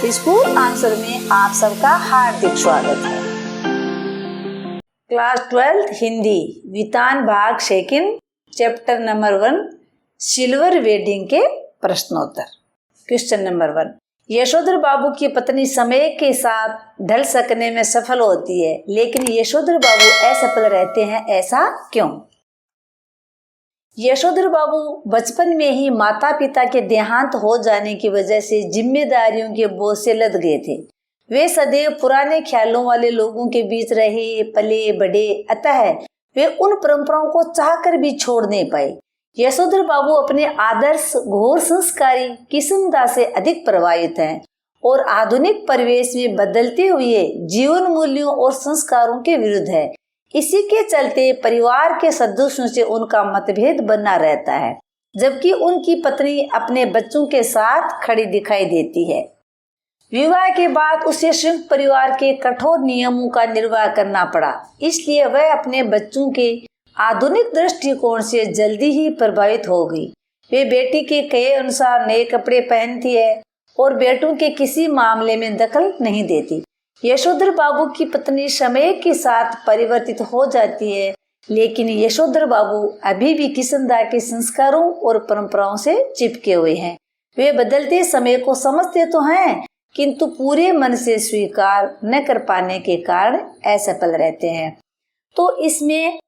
School answer में आप सबका हार्दिक स्वागत है। क्लास 12 हिंदी वितान भाग second chapter number 1 silver wedding के प्रश्नोत्तर। क्वेश्चन नंबर 1, यशोधर बाबू की पत्नी समय के साथ ढल सकने में सफल होती है, लेकिन यशोधर बाबू असफल रहते हैं, ऐसा क्यों? यशोधर बाबू बचपन में ही माता पिता के देहांत हो जाने की वजह से जिम्मेदारियों के बोझ से लद गए थे। वे सदैव पुराने ख्यालों वाले लोगों के बीच रहे पले बड़े, अतः वे उन परंपराओं को चाहकर भी छोड़ नहीं पाए। यशोधर बाबू अपने आदर्श घोर संस्कारी किस्मदास से अधिक प्रभावित हैं और आधुनिक परिवेश में बदलते हुए जीवन मूल्यों और संस्कारों के विरुद्ध है। इसी के चलते परिवार के सदस्यों से उनका मतभेद बना रहता है, जबकि उनकी पत्नी अपने बच्चों के साथ खड़ी दिखाई देती है। विवाह के बाद उसे संयुक्त परिवार के कठोर नियमों का निर्वाह करना पड़ा, इसलिए वह अपने बच्चों के आधुनिक दृष्टिकोण से जल्दी ही प्रभावित हो गई। वे बेटी के कहे अनुसार नए कपड़े पहनती है और बेटों के किसी मामले में दखल नहीं देती। यशोधर बाबू की पत्नी समय के साथ परिवर्तित हो जाती है, लेकिन यशोधर बाबू अभी भी किस्मदास के संस्कारों और परंपराओं से चिपके हुए हैं। वे बदलते समय को समझते तो हैं, किंतु पूरे मन से स्वीकार न कर पाने के कारण असफल रहते हैं। तो इसमें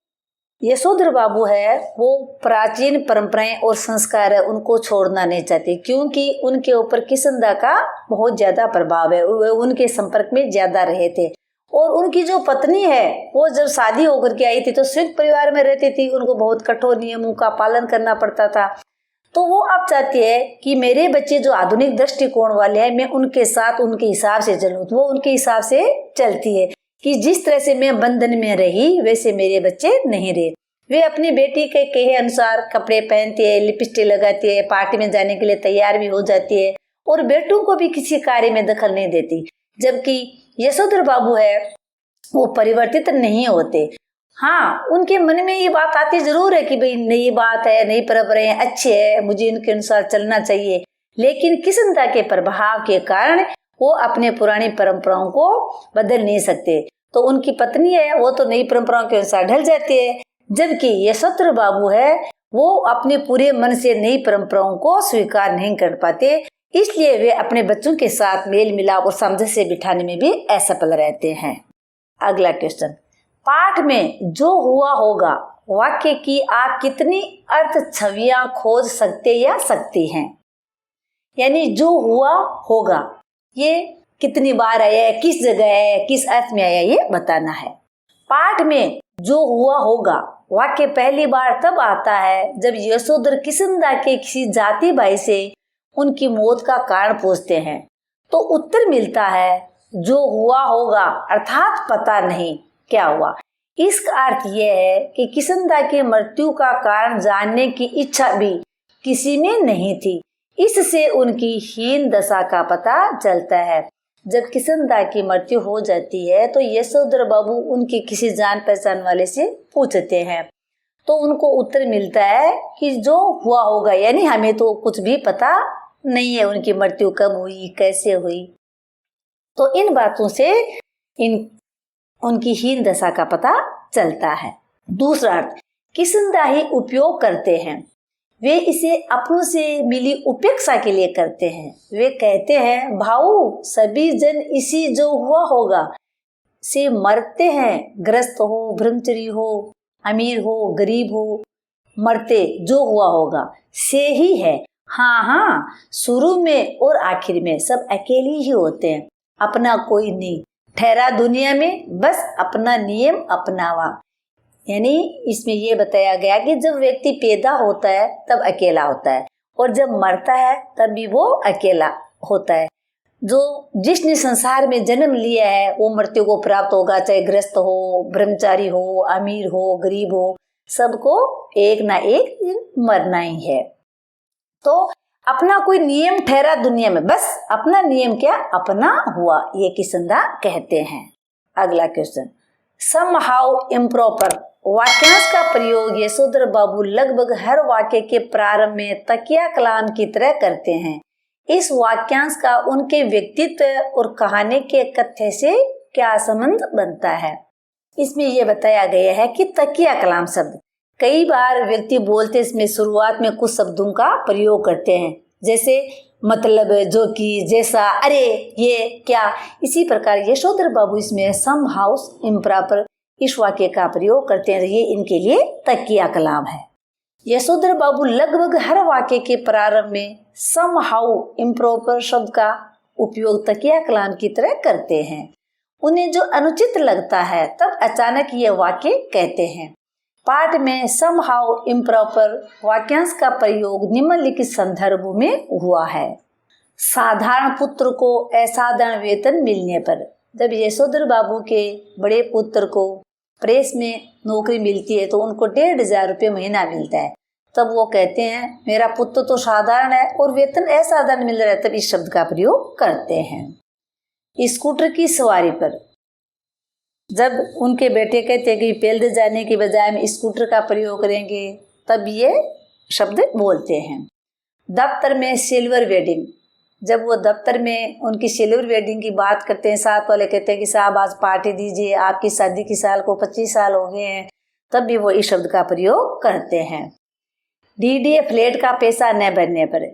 यशोधर बाबू है वो प्राचीन परंपराएं और संस्कार है उनको छोड़ना नहीं चाहते, क्योंकि उनके ऊपर किस्मदास का बहुत ज्यादा प्रभाव है। वे उनके संपर्क में ज्यादा रहे थे और उनकी जो पत्नी है वो जब शादी होकर के आई थी तो संयुक्त परिवार में रहती थी, उनको बहुत कठोर नियमों का पालन करना पड़ता था। तो वो अब चाहती है कि मेरे बच्चे जो आधुनिक दृष्टिकोण वाले हैं मैं उनके साथ उनके हिसाब से चलूं। तो वो उनके हिसाब से चलती है कि जिस तरह से मैं बंधन में रही वैसे मेरे बच्चे नहीं रहे। वे अपनी बेटी के कहे अनुसार कपड़े पहनती है, लिपस्टिक लगाती है, पार्टी में जाने के लिए तैयार भी हो जाती है और बेटों को भी किसी कार्य में दखल नहीं देती। जबकि यशोधर बाबू है वो परिवर्तित नहीं होते। हाँ, उनके मन में ये बात आती जरूर है कि भाई नई बात है, नई परंपराएं अच्छी है, मुझे इनके अनुसार चलना चाहिए, लेकिन किस्मदास के प्रभाव के कारण वो अपने पुरानी परंपराओं को बदल नहीं सकते। तो उनकी पत्नी है वो तो नई परंपराओं के अनुसार ढल जाती है, जबकि यशोधर बाबू है वो अपने पूरे मन से नई परंपराओं को स्वीकार नहीं कर पाते, इसलिए वे अपने बच्चों के साथ मेल मिलाप और सामंजस्य बिठाने में भी असफल रहते हैं। अगला क्वेश्चन, पाठ में जो हुआ होगा वाक्य की आप कितनी अर्थ छवियां खोज सकते या सकती हैं? यानी जो हुआ होगा ये कितनी बार आया है, किस जगह है, किस अर्थ में आया, ये बताना है। पाठ में जो हुआ होगा वाक्य पहली बार तब आता है जब यशोधर किस्मदास के किसी जाति भाई से उनकी मौत का कारण पूछते हैं, तो उत्तर मिलता है जो हुआ होगा, अर्थात पता नहीं क्या हुआ। इसका अर्थ यह है कि किस्मदास की मृत्यु का कारण जानने की इच्छा भी किसी में नहीं थी, इससे उनकी हीन दशा का पता चलता है। जब किस्मदास की मृत्यु हो जाती है तो यशोधर बाबू उनके किसी जान पहचान वाले से पूछते हैं, तो उनको उत्तर मिलता है कि जो हुआ होगा, यानी हमें तो कुछ भी पता नहीं है उनकी मृत्यु कब हुई, कैसे हुई। तो इन बातों से उनकी हीन दशा का पता चलता है। दूसरा अर्थ, किस्मदास ही उपयोग करते हैं, वे इसे अपनों से मिली उपेक्षा के लिए करते हैं। वे कहते हैं भाऊ सभी जन इसी जो हुआ होगा से मरते हैं, ग्रस्त हो, ब्रह्मचरी हो, अमीर हो, गरीब हो, मरते जो हुआ होगा से ही है। हाँ, शुरू में और आखिर में सब अकेले ही होते हैं, अपना कोई नहीं ठहरा दुनिया में, बस अपना नियम अपनावा। यानी इसमें यह बताया गया कि जब व्यक्ति पैदा होता है तब अकेला होता है और जब मरता है तब भी वो अकेला होता है। जो जिसने संसार में जन्म लिया है वो मृत्यु को प्राप्त होगा, चाहे ग्रस्त हो, ब्रह्मचारी हो, अमीर हो, गरीब हो, सबको एक ना एक दिन मरना ही है। तो अपना कोई नियम ठहरा दुनिया में, बस अपना नियम क्या अपना हुआ, ये किस्मदास कहते हैं। अगला क्वेश्चन, समहाउ इम्प्रॉपर वाक्यांश का प्रयोग यशोधर बाबू लगभग हर वाक्य के प्रारंभ में तकिया कलाम की तरह करते हैं। इस वाक्यांश का उनके व्यक्तित्व और कहानी के कथ्य से क्या संबंध बनता है? इसमें यह बताया गया है कि तकिया कलाम शब्द कई बार व्यक्ति बोलते इसमें शुरुआत में कुछ शब्दों का प्रयोग करते हैं, जैसे मतलब, जो कि, जैसा, अरे, ये, क्या। इसी प्रकार यशोधर बाबू इसमें सम हाउस इम्प्रॉपर इस वाक्य का प्रयोग करते हैं। ये इनके लिए तकिया कलाम है। यशोधर बाबू लगभग हर वाक्य के प्रारंभ में सम हाउ इम्प्रॉपर शब्द का उपयोग तकिया कलाम की तरह करते हैं। उन्हें जो अनुचित लगता है तब अचानक ये वाक्य कहते हैं। पाठ में सम हाउ इम्प्रॉपर वाक्यांश का प्रयोग निम्नलिखित संदर्भों में हुआ है। साधारण पुत्र को असाधारण वेतन मिलने पर, जब यशोधर बाबू के बड़े पुत्र को प्रेस में नौकरी मिलती है तो उनको 1500 रुपये महीना मिलता है, तब वो कहते हैं मेरा पुत्र तो साधारण है और वेतन असाधारण मिल रहा है, तब इस शब्द का प्रयोग करते हैं। स्कूटर की सवारी पर, जब उनके बेटे कहते हैं कि पैदल जाने के बजाय हम स्कूटर का प्रयोग करेंगे, तब ये शब्द बोलते हैं। दफ्तर में सिल्वर वेडिंग, जब वो दफ्तर में उनकी सिल्वर वेडिंग की बात करते हैं, साथ वाले कहते हैं कि साहब आज पार्टी दीजिए, आपकी शादी की साल को 25 साल हो गए हैं, तब भी वो इस शब्द का प्रयोग करते हैं। डीडीए फ्लैट का पैसा न भरने पर,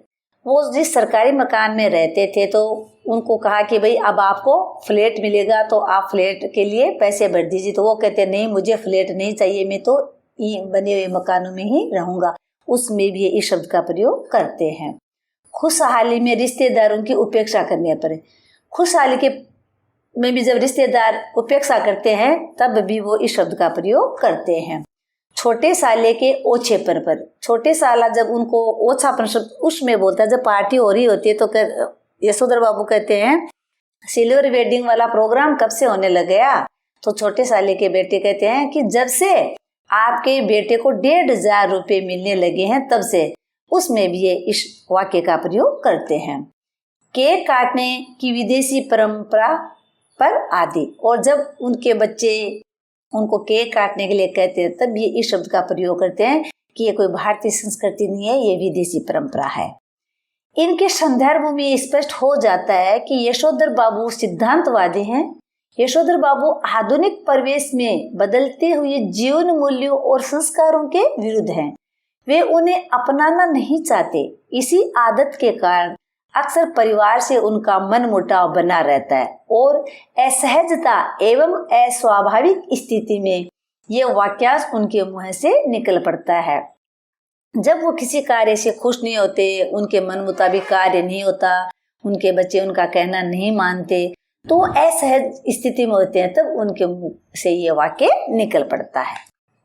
वो जिस सरकारी मकान में रहते थे तो उनको कहा कि भाई अब आपको फ्लैट मिलेगा तो आप फ्लैट के लिए पैसे भर दीजिए, तो वो कहते नहीं मुझे फ्लैट नहीं चाहिए, मैं तो बने हुए मकानों में ही रहूँगा, उसमें भी इस शब्द का प्रयोग करते हैं। खुशहाली में रिश्तेदारों की उपेक्षा करने पर, खुशहाली के में भी जब रिश्तेदार उपेक्षा करते हैं तब भी वो इस शब्द का प्रयोग करते हैं। छोटे साले के ओछेपन पर, छोटे साला जब उनको ओछापन शब्द उसमें बोलता है, जब पार्टी हो रही होती है तो यशोधर बाबू कहते हैं सिल्वर वेडिंग वाला प्रोग्राम कब से होने लग गया, तो छोटे साले के बेटे कहते हैं कि जब से आपके बेटे को 1500 रुपये मिलने लगे हैं तब से, उसमें भी ये इस वाक्य का प्रयोग करते हैं। केक काटने की विदेशी परंपरा पर आदि, और जब उनके बच्चे उनको केक काटने के लिए कहते हैं तब ये इस शब्द का प्रयोग करते हैं कि ये कोई भारतीय संस्कृति नहीं है, ये विदेशी परंपरा है। इनके संदर्भ में स्पष्ट हो जाता है कि यशोधर बाबू सिद्धांतवादी हैं। यशोधर बाबू आधुनिक परिवेश में बदलते हुए जीवन मूल्यों और संस्कारों के विरुद्ध हैं। वे उन्हें अपनाना नहीं चाहते। इसी आदत के कारण अक्सर परिवार से उनका मनमुटाव बना रहता है और असहजता एवं अस्वाभाविक स्थिति में यह वाक्यांश उनके मुंह से निकल पड़ता है। जब वो किसी कार्य से खुश नहीं होते, उनके मन मुताबिक कार्य नहीं होता, उनके बच्चे उनका कहना नहीं मानते, तो असहज स्थिति में होते हैं, तब उनके मुंह से ये वाक्य निकल पड़ता है।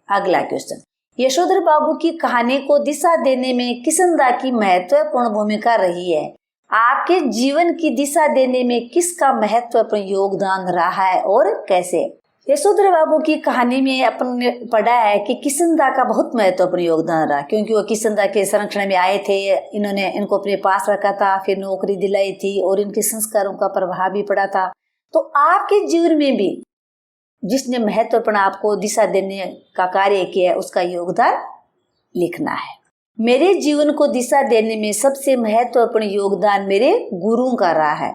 अगला क्वेश्चन, यशोधर बाबू की कहानी को दिशा देने में किशनदा की महत्वपूर्ण भूमिका रही है। आपके जीवन की दिशा देने में किसका महत्वपूर्ण योगदान रहा है और कैसे? यशोधर बाबू की कहानी में अपन ने पढ़ा है कि किशनदा का बहुत महत्वपूर्ण योगदान रहा, क्योंकि वो किशनदा के संरक्षण में आए थे, इन्होंने इनको अपने पास रखा था, फिर नौकरी दिलाई थी और इनके संस्कारों का प्रभाव भी पड़ा था। तो आपके जीवन में भी जिसने महत्वपूर्ण आपको दिशा देने का कार्य किया है, उसका योगदान लिखना है। मेरे जीवन को दिशा देने में सबसे महत्वपूर्ण योगदान मेरे गुरुओं का रहा है।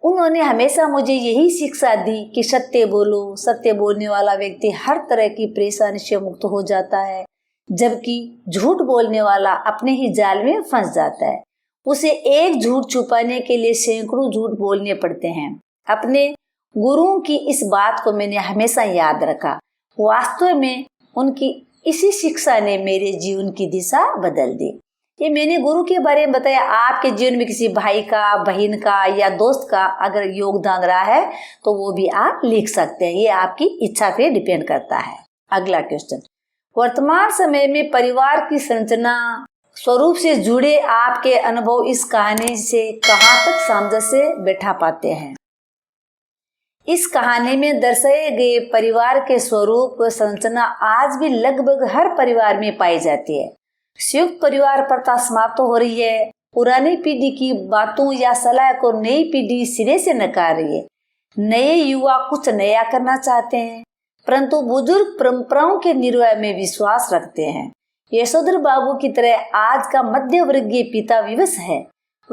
उन्होंने हमेशा मुझे यही शिक्षा दी कि सत्य बोलो, सत्य बोलने वाला व्यक्ति हर तरह की परेशानी से मुक्त हो जाता है, जबकि झूठ बोलने वाला अपने ही जाल में फंस जाता है। उसे एक झूठ छुपाने के लिए सैकड़ों झूठ बोलने पड़ते हैं। अपने गुरुओं की इस बात को मैंने हमेशा याद रखा। वास्तव में उनकी इसी शिक्षा ने मेरे जीवन की दिशा बदल दी। ये मैंने गुरु के बारे में बताया। आपके जीवन में किसी भाई का, बहन का या दोस्त का अगर योगदान रहा है तो वो भी आप लिख सकते हैं। ये आपकी इच्छा पे डिपेंड करता है। अगला क्वेश्चन, वर्तमान समय में परिवार की संरचना स्वरूप से जुड़े आपके अनुभव इस कहानी से कहाँ तक सामंजस्य बैठा पाते हैं? इस कहानी में दर्शाए गए परिवार के स्वरूप व संरचना आज भी लगभग हर परिवार में पाई जाती है। संयुक्त परिवार प्रथा समाप्त हो रही है। पुरानी पीढ़ी की बातों या सलाह को नई पीढ़ी सिरे से नकार रही है। नए युवा कुछ नया करना चाहते हैं, परंतु बुजुर्ग परंपराओं के निर्वाह में विश्वास रखते हैं। यशोधर बाबू की तरह आज का मध्य वर्गीय पिता विवश है।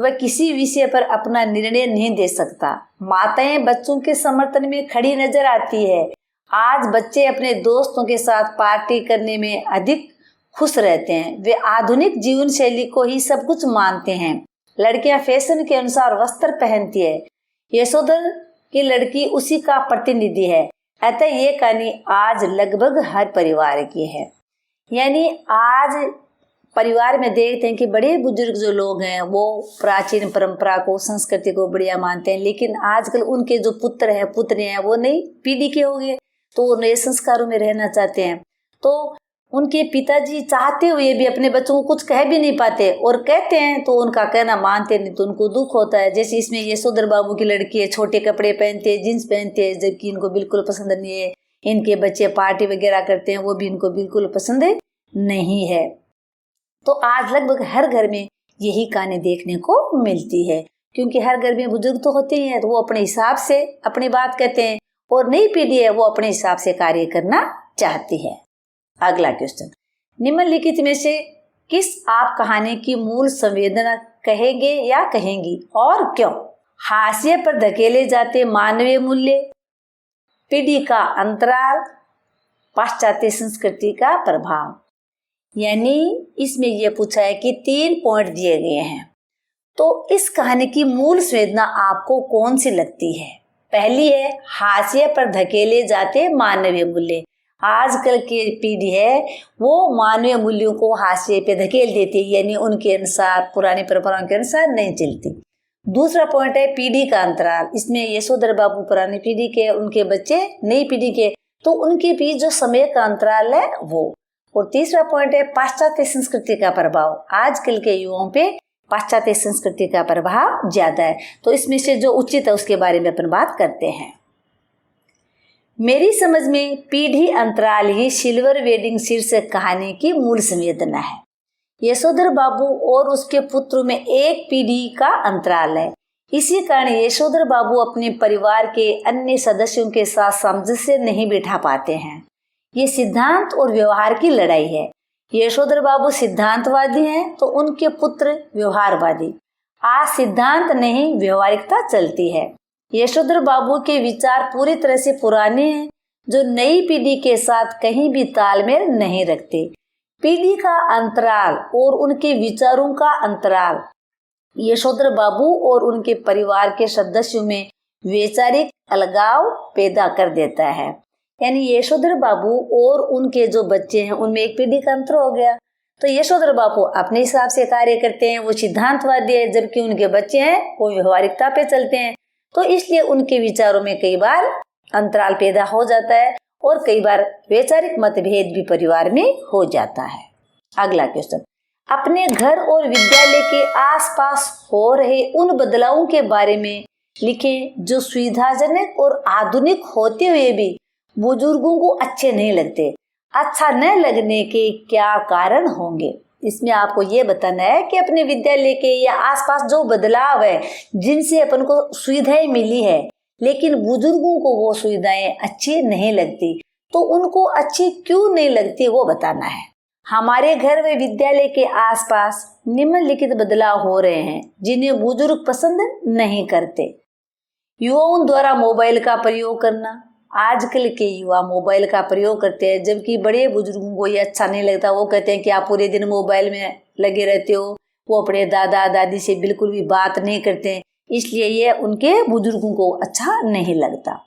वह किसी विषय पर अपना निर्णय नहीं दे सकता। माताएं बच्चों के समर्थन में खड़ी नजर आती है। आज बच्चे अपने दोस्तों के साथ पार्टी करने में अधिक खुश रहते हैं। वे आधुनिक जीवन शैली को ही सब कुछ मानते हैं। लड़कियां फैशन के अनुसार वस्त्र पहनती है। यशोधर की लड़की उसी का प्रतिनिधि है। अतः ये कहानी आज लगभग हर परिवार की है। यानी आज परिवार में देखते हैं कि बड़े बुजुर्ग जो लोग हैं वो प्राचीन परंपरा को, संस्कृति को बढ़िया मानते हैं, लेकिन आजकल उनके जो पुत्र हैं, पुत्री हैं, वो नई पीढ़ी के हो गए, तो वो नए संस्कारों में रहना चाहते हैं। तो उनके पिताजी चाहते हुए भी अपने बच्चों को कुछ कह भी नहीं पाते, और कहते हैं तो उनका कहना मानते नहीं, तो उनको दुख होता है। जैसे इसमें यशोधर बाबू की लड़की है, छोटे कपड़े पहनते हैं, जींस पहनते हैं, जबकि इनको बिल्कुल पसंद नहीं है। इनके बच्चे पार्टी वगैरह करते हैं, वो भी इनको बिल्कुल पसंद नहीं है। तो आज लगभग हर घर में यही कहानी देखने को मिलती है, क्योंकि हर घर में बुजुर्ग तो होते ही हैं, तो वो अपने हिसाब से अपनी बात कहते हैं, और नई पीढ़ी है वो अपने हिसाब से कार्य करना चाहती है। अगला क्वेश्चन, निम्नलिखित में से किस आप कहानी की मूल संवेदना कहेंगे या कहेंगी और क्यों? हाशिए पर धकेले जाते मानवीय मूल्य, पीढ़ी का अंतराल, पाश्चात्य संस्कृति का प्रभाव। यानी इसमें यह पूछा है कि 3 पॉइंट दिए गए हैं, तो इस कहानी की मूल संवेदना आपको कौन सी लगती है? पहली है हाशिए पर धकेले जाते मानवीय मूल्य। आजकल की पीढ़ी है वो मानवीय मूल्यों को हाशिए पे धकेल देती है, यानी उनके अनुसार, पुरानी परंपराओं के अनुसार नहीं चलती। दूसरा पॉइंट है पीढ़ी का अंतराल। इसमें यशोधर बाबू पुरानी पीढ़ी के, उनके बच्चे नई पीढ़ी के, तो उनके बीच जो समय का अंतराल है वो। और तीसरा पॉइंट है पाश्चात्य संस्कृति का प्रभाव। आजकल के युवाओं पे पाश्चात्य संस्कृति का प्रभाव ज्यादा है, तो इसमें से जो उचित है उसके बारे में अपन बात करते हैं। मेरी समझ में पीढ़ी अंतराल ही सिल्वर वेडिंग शीर्षक कहानी की मूल संवेदना है। यशोधर बाबू और उसके पुत्र में एक पीढ़ी का अंतराल है। इसी कारण यशोधर बाबू अपने परिवार के अन्य सदस्यों के साथ सामंजस्य नहीं बिठा पाते हैं। ये सिद्धांत और व्यवहार की लड़ाई है। यशोधर बाबू सिद्धांतवादी हैं तो उनके पुत्र व्यवहारवादी। आज सिद्धांत नहीं व्यवहारिकता चलती है। यशोधर बाबू के विचार पूरी तरह से पुराने हैं, जो नई पीढ़ी के साथ कहीं भी तालमेल नहीं रखते। पीढ़ी का अंतराल और उनके विचारों का अंतराल यशोधर बाबू और उनके परिवार के सदस्यों में वैचारिक अलगाव पैदा कर देता है। यानी यशोधर बाबू और उनके जो बच्चे हैं उनमें एक पीढ़ी का अंतर हो गया। तो यशोधर बाबू अपने हिसाब से कार्य करते हैं, वो सिद्धांतवादी है, जबकि उनके बच्चे हैं वो व्यवहारिकता पे चलते हैं। तो इसलिए उनके विचारों में कई बार अंतराल पैदा हो जाता है और कई बार वैचारिक मतभेद भी परिवार में हो जाता है। अगला क्वेश्चन, अपने घर और विद्यालय के आसपास हो रहे उन बदलावों के बारे में लिखें जो सुविधाजनक और आधुनिक होते हुए भी बुजुर्गों को अच्छे नहीं लगते। अच्छा न लगने के क्या कारण होंगे? इसमें आपको ये बताना है कि अपने विद्यालय के या आसपास जो बदलाव है जिनसे अपन को सुविधाएं मिली है, लेकिन बुजुर्गों को वो सुविधाएं अच्छी नहीं लगती, तो उनको अच्छी क्यों नहीं लगती वो बताना है। हमारे घर व विद्यालय के आसपास निम्नलिखित बदलाव हो रहे हैं जिन्हें बुजुर्ग पसंद नहीं करते। युवाओं द्वारा मोबाइल का प्रयोग करना। आजकल के युवा मोबाइल का प्रयोग करते हैं, जबकि बड़े बुजुर्गों को ये अच्छा नहीं लगता। वो कहते हैं कि आप पूरे दिन मोबाइल में लगे रहते हो। वो अपने दादा दादी से बिल्कुल भी बात नहीं करते, इसलिए ये उनके बुजुर्गों को अच्छा नहीं लगता।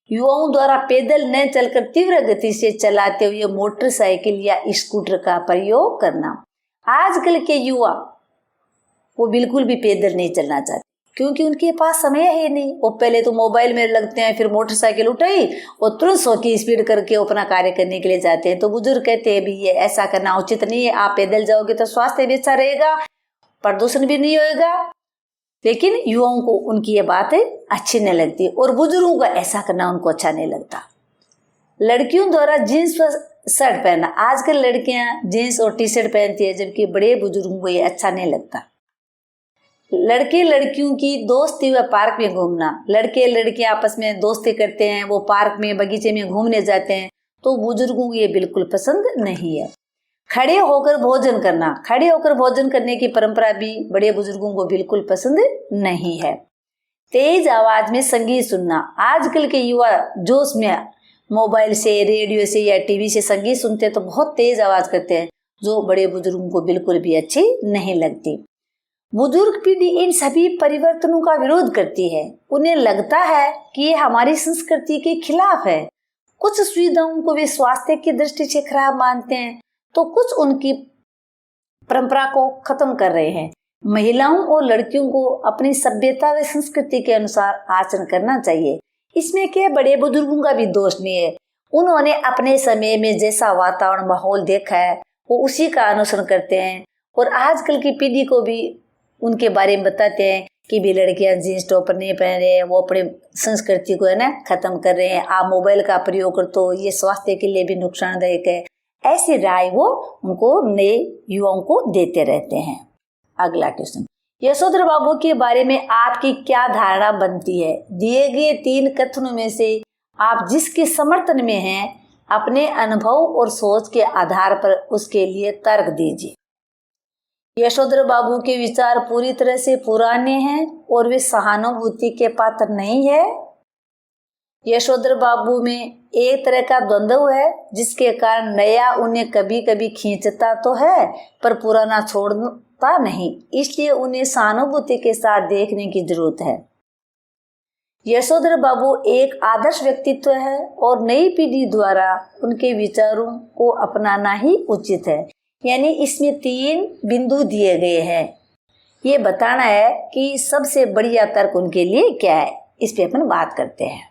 युवाओं द्वारा पैदल न चलकर तीव्र गति से चलाते हुए मोटरसाइकिल या स्कूटर का प्रयोग करना। आजकल के युवा वो बिल्कुल भी पैदल नहीं चलना चाहते, क्योंकि उनके पास समय है नहीं। वो पहले तो मोबाइल में लगते हैं, फिर मोटरसाइकिल उठाई और तुरंत 100 की स्पीड करके अपना कार्य करने के लिए जाते हैं। तो बुजुर्ग कहते हैं भी ये ऐसा करना उचित नहीं है। आप पैदल जाओगे तो स्वास्थ्य भी अच्छा रहेगा, प्रदूषण भी नहीं होगा। लेकिन युवाओं को उनकी ये बातें अच्छी नहीं लगती और बुजुर्गों का ऐसा करना उनको अच्छा नहीं लगता। लड़कियों द्वारा जीन्स व शर्ट पहनना। आजकल लड़कियां जीन्स और टी शर्ट पहनती है, जबकि बड़े बुजुर्गों को ये अच्छा नहीं लगता। लड़के लड़कियों की दोस्ती व पार्क में घूमना। लड़के लड़कियां आपस में दोस्ती करते हैं, वो पार्क में बगीचे में घूमने जाते हैं, तो बुजुर्गों को ये बिल्कुल पसंद नहीं है। खड़े होकर भोजन करना, खड़े होकर भोजन करने की परंपरा भी बड़े बुजुर्गों को बिल्कुल पसंद नहीं है। तेज आवाज में संगीत सुनना, आजकल के युवा जोश में मोबाइल से, रेडियो से या टीवी से संगीत सुनते हैं तो बहुत तेज आवाज करते हैं, जो बड़े बुजुर्गों को बिल्कुल भी अच्छी नहीं लगती। बुजुर्ग पीढ़ी इन सभी परिवर्तनों का विरोध करती है। उन्हें लगता है कि ये हमारी संस्कृति के खिलाफ है। कुछ सुविधाओं को वे स्वास्थ्य की दृष्टि से खराब मानते हैं, तो कुछ उनकी परंपरा को खत्म कर रहे हैं। महिलाओं और लड़कियों को अपनी सभ्यता व संस्कृति के अनुसार आचरण करना चाहिए। इसमें क्या बड़े बुजुर्गों का भी दोष नहीं है। उन्होंने अपने समय में जैसा वातावरण माहौल देखा है वो उसी का अनुसरण करते हैं और आजकल की पीढ़ी को भी उनके बारे में बताते हैं कि भी लड़कियां जींस टॉप नहीं पहन रहे हैं, वो अपने संस्कृति को है ना खत्म कर रहे हैं, आप मोबाइल का प्रयोग कर तो ये स्वास्थ्य के लिए भी नुकसानदायक है। ऐसी राय वो उनको नए युवाओं को देते रहते हैं। अगला क्वेश्चन, यशोधर बाबू के बारे में आपकी क्या धारणा बनती है? दिए गए 3 कथनों में से आप जिसके समर्थन में हैं अपने अनुभव और सोच के आधार पर उसके लिए तर्क दीजिए। यशोधर बाबू के विचार पूरी तरह से पुराने हैं और वे सहानुभूति के पात्र नहीं है। यशोधर बाबू में एक तरह का द्वंद्व है जिसके कारण नया उन्हें कभी कभी खींचता तो है पर पुराना छोड़ता नहीं, इसलिए उन्हें सहानुभूति के साथ देखने की जरूरत है। यशोधर बाबू एक आदर्श व्यक्तित्व है और नई पीढ़ी द्वारा उनके विचारों को अपनाना ही उचित है। यानी इसमें 3 बिंदु दिए गए हैं। ये बताना है कि सबसे बढ़िया तर्क उनके लिए क्या है, इस पे अपन बात करते हैं।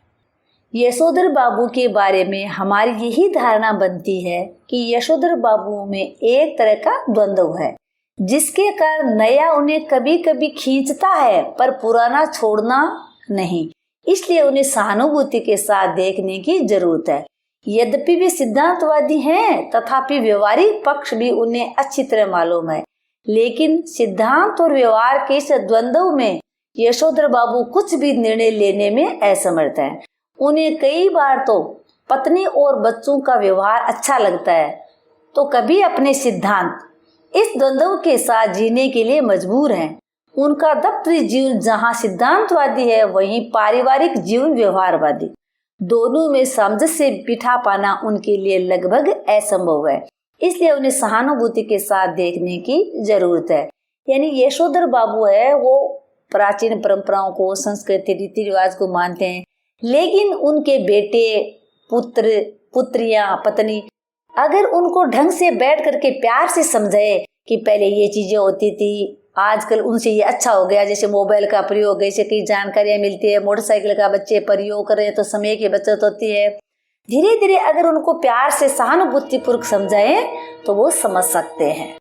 यशोधर बाबू के बारे में हमारी यही धारणा बनती है कि यशोधर बाबू में एक तरह का द्वंद्व है जिसके कारण नया उन्हें कभी कभी खींचता है पर पुराना छोड़ना नहीं, इसलिए उन्हें सहानुभूति के साथ देखने की जरूरत है। यद्यपि वे सिद्धांतवादी हैं तथापि व्यवहारिक पक्ष भी उन्हें अच्छी तरह मालूम है, लेकिन सिद्धांत और व्यवहार के इस द्वंद्व में यशोधर बाबू कुछ भी निर्णय लेने में असमर्थ हैं। उन्हें कई बार तो पत्नी और बच्चों का व्यवहार अच्छा लगता है तो कभी अपने सिद्धांत, इस द्वंद्व के साथ जीने के लिए मजबूर हैं। उनका दफ्तरी जीवन जहाँ सिद्धांतवादी है वहीं पारिवारिक जीवन व्यवहारवादी, दोनों में समझ से बिठा पाना उनके लिए लगभग असंभव है, इसलिए उन्हें सहानुभूति के साथ देखने की जरूरत है। यानी यशोधर बाबू है वो प्राचीन परंपराओं को, संस्कृति, रीति रिवाज को मानते हैं, लेकिन उनके बेटे, पुत्र, पुत्रियां, पत्नी अगर उनको ढंग से बैठ करके प्यार से समझाए कि पहले ये चीजें होती थी, आजकल उनसे ये अच्छा हो गया, जैसे मोबाइल का प्रयोग, ऐसे कई जानकारियां मिलती है, मोटरसाइकिल का बच्चे प्रयोग कर रहे हैं तो समय की बचत होती है। धीरे धीरे अगर उनको प्यार से सहानुभूतिपूर्वक समझाएं तो वो समझ सकते हैं।